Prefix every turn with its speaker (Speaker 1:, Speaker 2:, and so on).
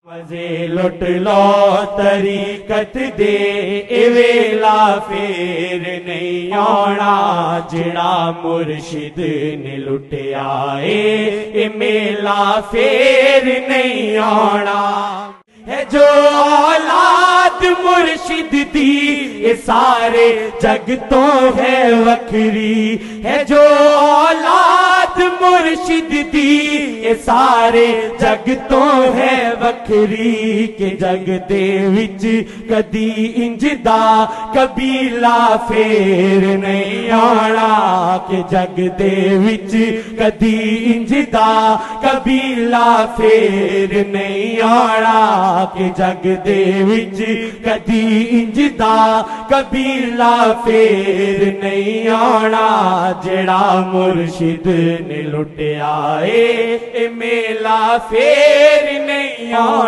Speaker 1: मजे लुट लो तरीकत दे वेला फेर नहीं आना जिड़ा मुर्शिद ने लुटिया ए मेला फेर नहीं आना है जो औलाद मुर्शिद दी ये सारे जग तो है वखरी है जो औलाद मुर्शिद दी ये सारे जग तो है वखरी के जग दे विच कदी इंजदा कबीला फेर नहीं आना के जग दे विच कदी इंजदा कबीला फेर नहीं आना के जग दे विच कदी इंजदा कबीला फेर नहीं आना जेड़ा मुर्शिद ने लुटिया ए मेला फेर नहीं आना।